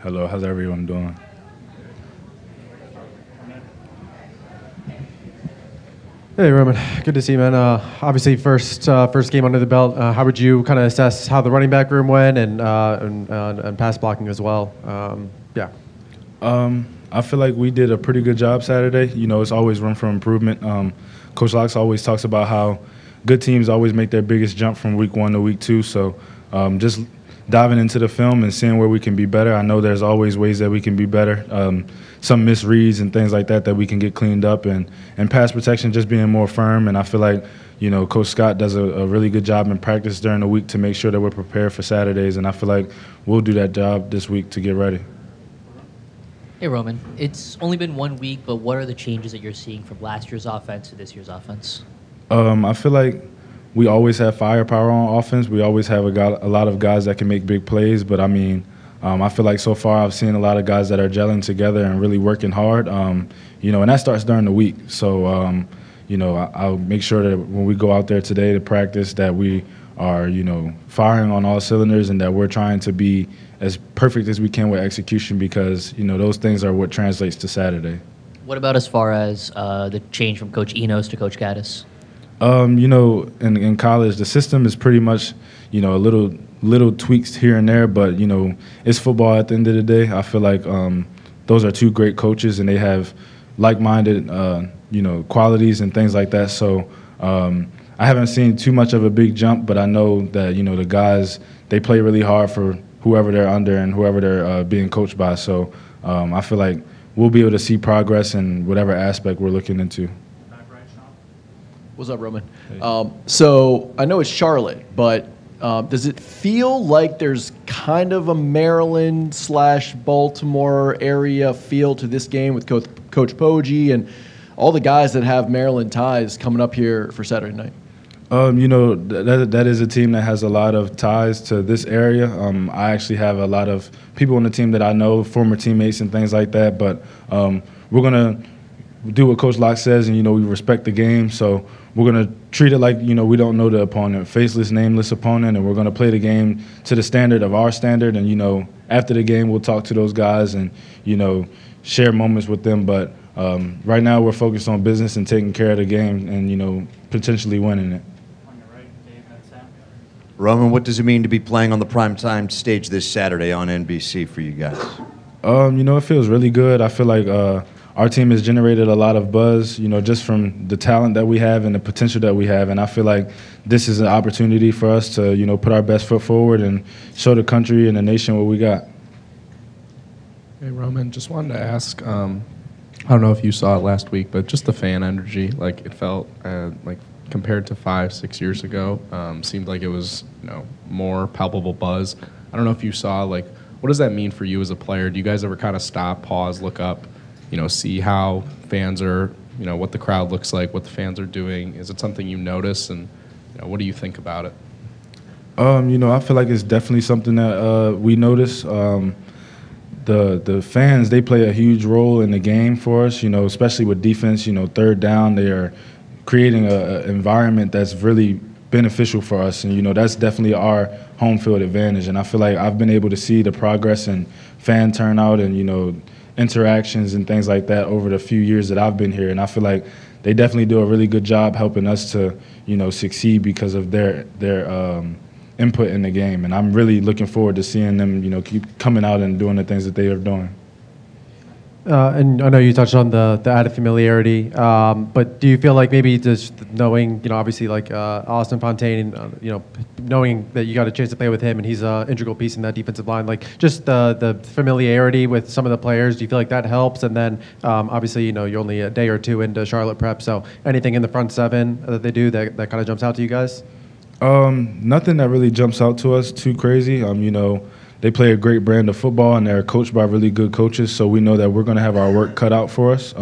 Hello, how's everyone doing? Hey Roman, good to see you, man. Obviously, first game under the belt. How would you kind of assess how the running back room went and pass blocking as well? Yeah. I feel like we did a pretty good job Saturday. You know, it's always room for improvement. Coach Locke always talks about how good teams always make their biggest jump from week 1 to week 2. So just diving into the film and seeing where we can be better. I know there's always ways that we can be better. Some misreads and things like that we can get cleaned up, and pass protection just being more firm. And I feel like, you know, Coach Scott does a really good job in practice during the week to make sure that we're prepared for Saturdays, and I feel like we'll do that job this week to get ready. Hey, Roman. It's only been 1 week, but what are the changes that you're seeing from last year's offense to this year's offense? I feel like we always have firepower on offense. We always have a lot of guys that can make big plays, but I mean, I feel like so far I've seen a lot of guys that are gelling together and really working hard, you know, and that starts during the week. So, you know, I'll make sure that when we go out there today to practice that we are, you know, firing on all cylinders and that we're trying to be as perfect as we can with execution, because, you know, those things are what translates to Saturday. What about as far as the change from Coach Enos to Coach Gaddis? You know, in college, the system is pretty much, you know, a little tweaks here and there, but, you know, it's football at the end of the day. I feel like those are two great coaches, and they have like-minded, you know, qualities and things like that. So I haven't seen too much of a big jump, but I know that, you know, the guys, they play really hard for whoever they're under and whoever they're being coached by. So I feel like we'll be able to see progress in whatever aspect we're looking into. What's up, Roman? Hey. So I know it's Charlotte, but does it feel like there's kind of a Maryland/Baltimore area feel to this game with Coach Poggi and all the guys that have Maryland ties coming up here for Saturday night? You know, that is a team that has a lot of ties to this area. I actually have a lot of people on the team that I know, former teammates and things like that. But we're going to do what Coach Locke says, and, you know, we respect the game. So we're going to treat it like, you know, we don't know the opponent, faceless, nameless opponent, and we're going to play the game to the standard of our standard. And, you know, after the game, we'll talk to those guys and, you know, share moments with them. But right now we're focused on business and taking care of the game and, you know, potentially winning it. Roman, what does it mean to be playing on the primetime stage this Saturday on NBC for you guys? You know, it feels really good. I feel like our team has generated a lot of buzz, you know, just from the talent that we have and the potential that we have. And I feel like this is an opportunity for us to, you know, put our best foot forward and show the country and the nation what we got. Hey, Roman, just wanted to ask, I don't know if you saw it last week, but just the fan energy, like it felt like compared to 5-6 years ago, seemed like it was, you know, more palpable buzz. I don't know if you saw, like, what does that mean for you as a player? Do you guys ever kind of stop, pause, look up, you know, see how fans are, you know, what the crowd looks like, what the fans are doing? Is it something you notice, and, you know, what do you think about it? You know, I feel like it's definitely something that we notice. The fans, they play a huge role in the game for us, you know, especially with defense. You know, third down, they are creating an environment that's really beneficial for us, and, you know, that's definitely our home field advantage. And I feel like I've been able to see the progress in fan turnout and, you know, interactions and things like that over the few years that I've been here, and I feel like they definitely do a really good job helping us to, you know, succeed because of their input in the game. And I'm really looking forward to seeing them, you know, keep coming out and doing the things that they are doing. And I know you touched on the added familiarity, but do you feel like maybe just knowing, you know, obviously like Austin Fontaine, you know, knowing that you got a chance to play with him and he's an integral piece in that defensive line, like just the familiarity with some of the players, do you feel like that helps? And then obviously, you know, you're only a day or two into Charlotte prep, so anything in the front seven that they do that kind of jumps out to you guys? Nothing that really jumps out to us too crazy. You know, they play a great brand of football, and they're coached by really good coaches, so we know that we're going to have our work cut out for us.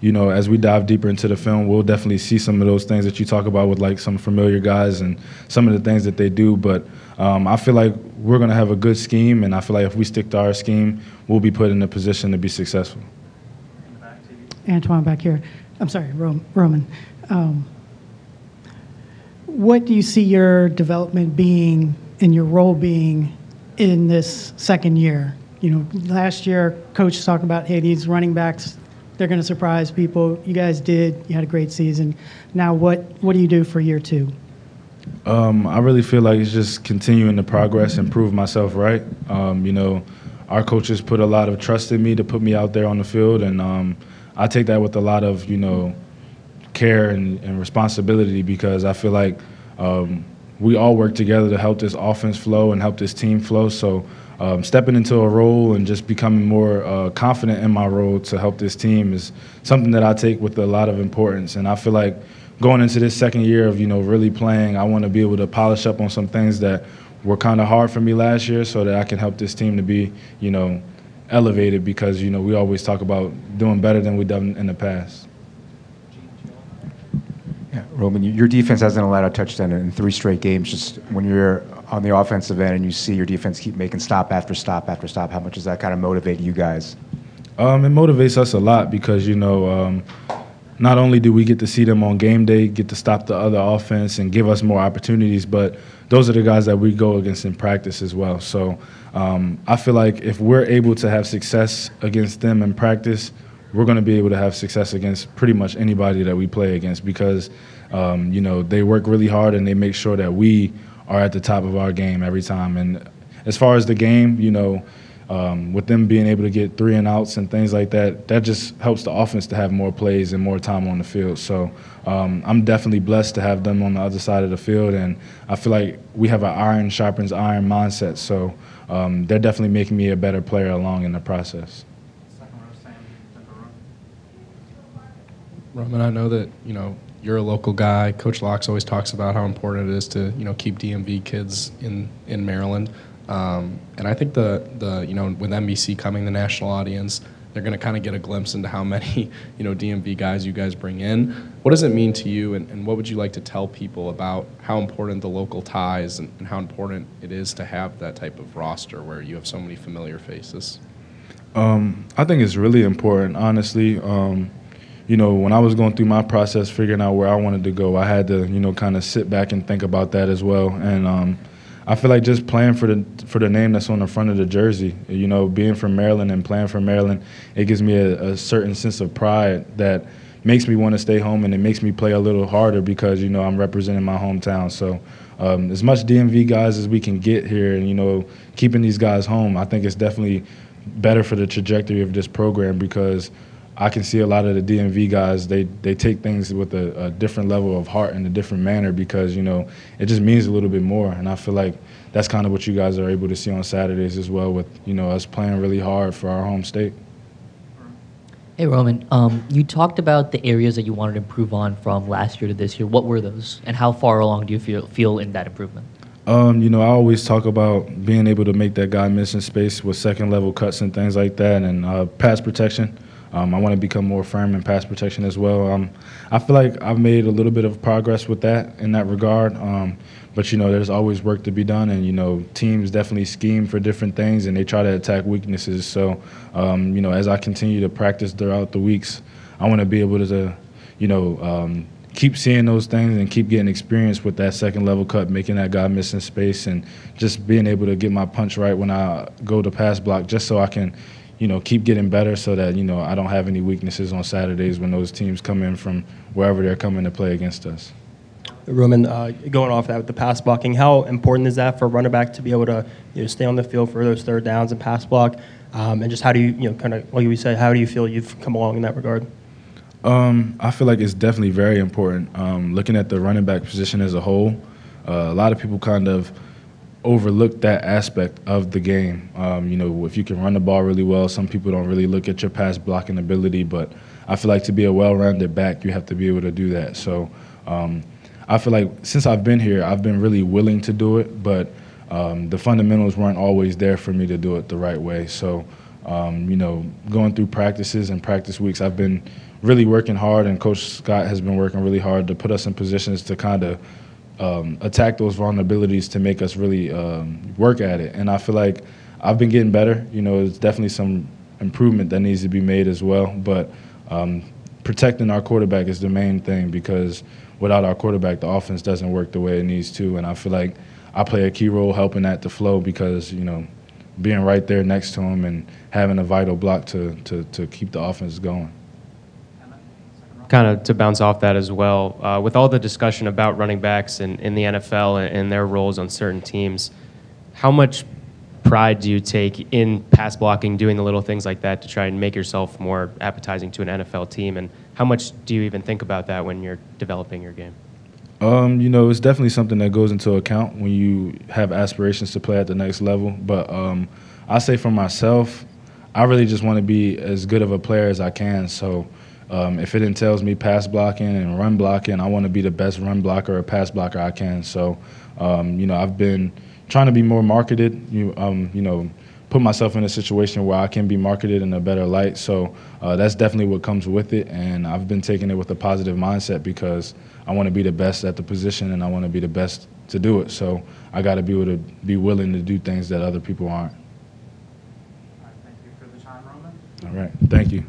You know, as we dive deeper into the film, we'll definitely see some of those things that you talk about with, like, some familiar guys and some of the things that they do. But I feel like we're going to have a good scheme, and I feel like if we stick to our scheme, we'll be put in a position to be successful. Antoine back here. I'm sorry, Roman. What do you see your development being and your role being in this second year? Last year, Coach talked about, hey, these running backs, they're going to surprise people. You guys did. You had a great season. Now, what do you do for year 2? I really feel like it's just continuing to progress and prove myself right. Our coaches put a lot of trust in me to put me out there on the field, and I take that with a lot of, care and responsibility, because I feel like we all work together to help this offense flow and help this team flow. So stepping into a role and just becoming more confident in my role to help this team is something that I take with a lot of importance. And I feel like going into this second year of, really playing, I want to be able to polish up on some things that were kind of hard for me last year so that I can help this team to be, elevated, because, we always talk about doing better than we've done in the past. Yeah, Roman, your defense hasn't allowed a touchdown in 3 straight games. Just when you're on the offensive end and you see your defense keep making stop after stop after stop, how much does that kind of motivate you guys? It motivates us a lot because, not only do we get to see them on game day, get to stop the other offense and give us more opportunities, but those are the guys that we go against in practice as well. So I feel like if we're able to have success against them in practice, we're going to be able to have success against pretty much anybody that we play against, because, they work really hard and they make sure that we are at the top of our game every time. And as far as the game, with them being able to get 3 and outs and things like that, that just helps the offense to have more plays and more time on the field. So I'm definitely blessed to have them on the other side of the field, and I feel like we have an iron sharpens iron mindset. So they're definitely making me a better player along in the process. Roman, I know that, you're a local guy. Coach Locks always talks about how important it is to, keep DMV kids in Maryland. And I think with NBC coming, the national audience, they're going to kind of get a glimpse into how many, DMV guys you guys bring in. What does it mean to you, and what would you like to tell people about how important the local ties and how important it is to have that type of roster where you have so many familiar faces? I think it's really important, honestly. When I was going through my process figuring out where I wanted to go, I had to, kind of sit back and think about that as well. And I feel like just playing for the name that's on the front of the jersey, being from Maryland and playing for Maryland, it gives me a certain sense of pride that makes me want to stay home, and it makes me play a little harder because, I'm representing my hometown. So as much DMV guys as we can get here and, keeping these guys home, I think it's definitely better for the trajectory of this program, because I can see a lot of the DMV guys, they take things with a different level of heart and a different manner, because, it just means a little bit more. And I feel like that's kind of what you guys are able to see on Saturdays as well, with, us playing really hard for our home state. Hey, Roman, you talked about the areas that you wanted to improve on from last year to this year. What were those, and how far along do you feel in that improvement? I always talk about being able to make that guy miss in space with second-level cuts and things like that, and pass protection. I want to become more firm in pass protection as well. I feel like I've made a little bit of progress with that in that regard. But, there's always work to be done, and, teams definitely scheme for different things, and they try to attack weaknesses. So, as I continue to practice throughout the weeks, I want to be able to, keep seeing those things and keep getting experience with that second-level cut, making that guy miss in space, and just being able to get my punch right when I go to pass block, just so I can – keep getting better, so that, I don't have any weaknesses on Saturdays when those teams come in from wherever they're coming to play against us. Roman, going off that with the pass blocking, how important is that for a running back to be able to stay on the field for those third downs and pass block? And just how do you, kind of like we said, how do you feel you've come along in that regard? I feel like it's definitely very important. Looking at the running back position as a whole, a lot of people kind of overlook that aspect of the game. If you can run the ball really well, some people don't really look at your pass blocking ability, but I feel like to be a well-rounded back, you have to be able to do that. So I feel like since I've been here, I've been really willing to do it, but the fundamentals weren't always there for me to do it the right way. So, going through practices and practice weeks, I've been really working hard, and Coach Scott has been working really hard to put us in positions to kind of attack those vulnerabilities to make us really work at it. And I feel like I've been getting better. There's definitely some improvement that needs to be made as well. But protecting our quarterback is the main thing, because without our quarterback, the offense doesn't work the way it needs to. And I feel like I play a key role helping that to flow, because, being right there next to him and having a vital block to keep the offense going. Kind of to bounce off that as well, with all the discussion about running backs in the NFL and their roles on certain teams, how much pride do you take in pass blocking, doing the little things like that to try and make yourself more appetizing to an NFL team? And how much do you even think about that when you're developing your game? It's definitely something that goes into account when you have aspirations to play at the next level. But I say for myself, I really just want to be as good of a player as I can. So if it entails me pass blocking and run blocking, I want to be the best run blocker or pass blocker I can. So, I've been trying to be more marketed, put myself in a situation where I can be marketed in a better light. So that's definitely what comes with it. And I've been taking it with a positive mindset because I want to be the best at the position and I want to be the best to do it. So I got to be able to be willing to do things that other people aren't. All right, thank you for the time, Roman. All right. Thank you.